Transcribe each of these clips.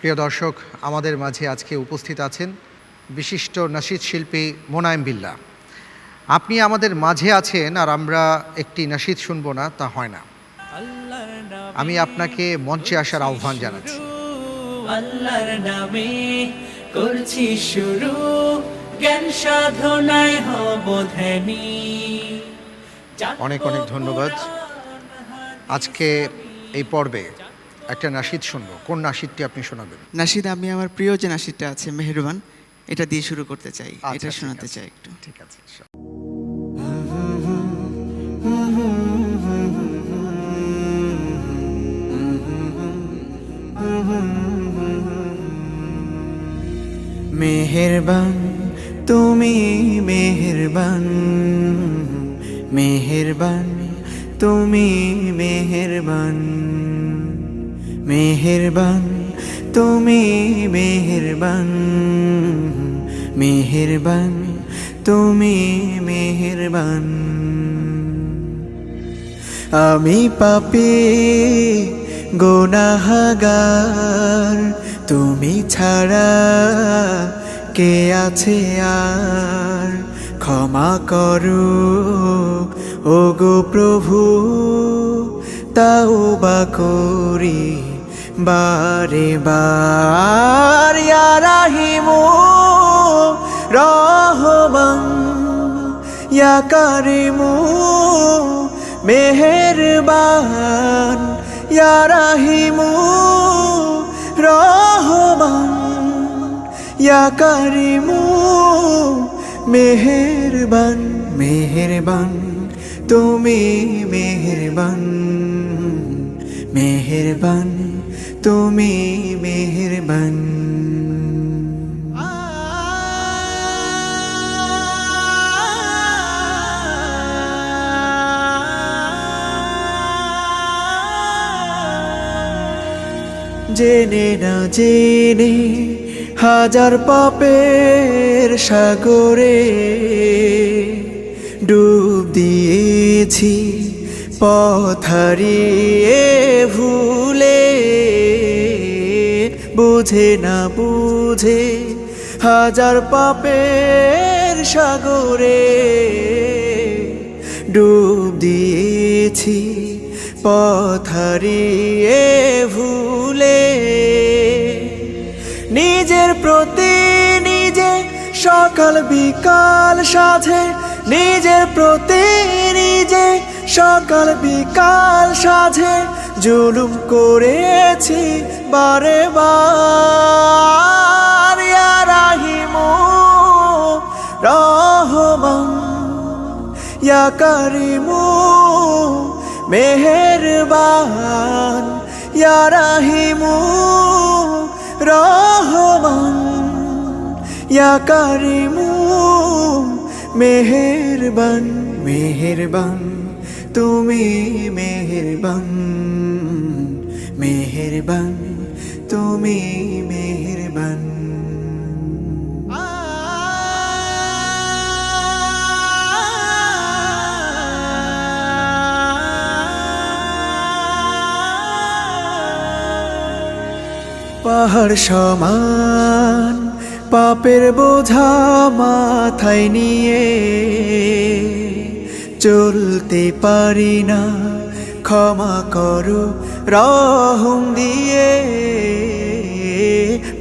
প্রিয় দর্শক, আমাদের মাঝে আজকে উপস্থিত আছেন বিশিষ্ট নাশিদ শিল্পী মোনায়েম বিল্লাহ। আপনি আমাদের মাঝে আছেন আর আমরা একটি নাশিদ শুনবো না, তা হয় না। আমি আপনাকে মঞ্চে আসার আহ্বান জানাচ্ছি। আল্লাহর নামে করছি শুরু, জ্ঞান সাধনায় হব ধ্যানী। অনেক অনেক ধন্যবাদ। আজকে এই পর্বে একটা নাশিদ শুনবো। কোন নাশিদটি আপনি শোনাবেন? নাশিদ, আমি আমার প্রিয় যে নাশিদটা আছে মেহেরবান, এটা দিয়ে শুরু করতে চাই, এটা শোনাতে চাই একটু। ঠিক আছে। মেহেরবান তুমি, মেহেরবান, মেহেরবান তুমি, মেহেরবান, মেহেরবান তুমি, মেহেরবান, মেহেরবান তুমি, মেহেরবান। আমি পাপী গুনাহগার, তুমি ছাড়া কে আছে আর? ক্ষমা করো ওগো প্রভু, তাওবা করি বারে বার। ইয়া রাহিমু রহমান, ইয়া কারিমু মেহেরবান, ইয়া রাহিমু রহমান, ইয়া কারিমু মেহেরবান। মেহেরবান তুমি, মেহেরবান, মেহেরবান তুমি, মেহেরবান। জেনে না জেনে হাজার পাপের সাগরে ডুব দিয়েছি, পথ হারিয়ে ভুলে। বুঝে না বুঝে হাজার পাপের সাগরে ডুব দিয়েছি, পথ হারিয়ে ভুলে। নিজের প্রতি নিজে সকাল বিকাল সাধে, নিজের প্রতি নিজে সকাল বিকাল সাধে জুলুম করেছি বারে বার। ইয়া রাহিমু রহমান, ইয়া কারিমু মেহেরবান, ইয়া রাহিমু রহমান, ইয়া কারিমু মেহেরবান। মেহেরবান তুমি, মেহেরবান, মেহেরবান তুমি, মেহেরবান। পাহাড় সমান পাপের বোঝা মাথায় নিয়ে চলতে পারি না, ক্ষমা করো রহম দিয়ে।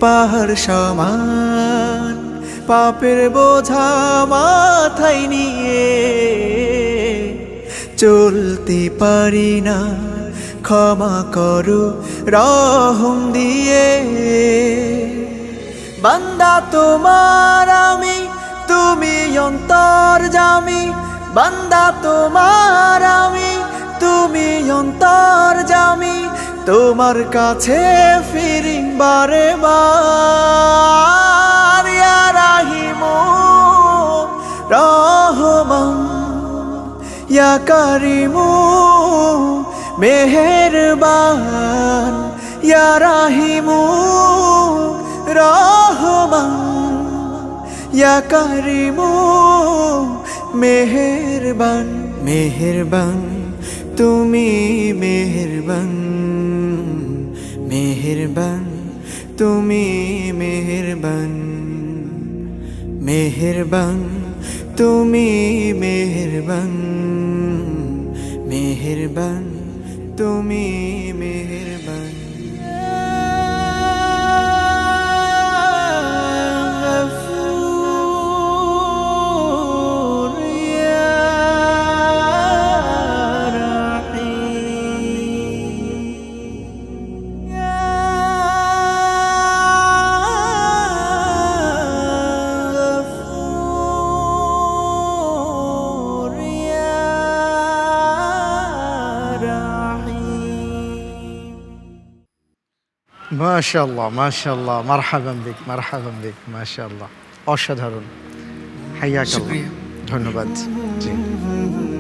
পাহাড় সমান পাপের বোঝা মাথায় নিয়ে চলতে পারি না, ক্ষমা করো রহম দিয়ে। বান্দা তোমার আমি, তুমি অন্তর্যামী। বান্দা তোমার আমি, তুমি অন্তর্যামী। তোমার কাছে ফিরি বারে বার। ইয়া রাহিমু রহমান, ইয়া কারিমু মেহেরবান, ইয়া রাহিমু রহমান, ইয়া কারিমু মেহেরবান। মেহেরবান তুমি, মেহেরবান, মেহেরবান তুমি মেহেরবান, মেহেরবান, তুমি মেহেরবান, মেহেরবান, তুমি মেহেরবান। মাশাআল্লাহ, মাশাআল্লাহ, মারহাবান বিক, মারহাবান বিক, মাশাআল্লাহ, অসাধারণ। হাইয়াক আল্লাহ। শুকরিয়া। ধন্যবাদ। জি।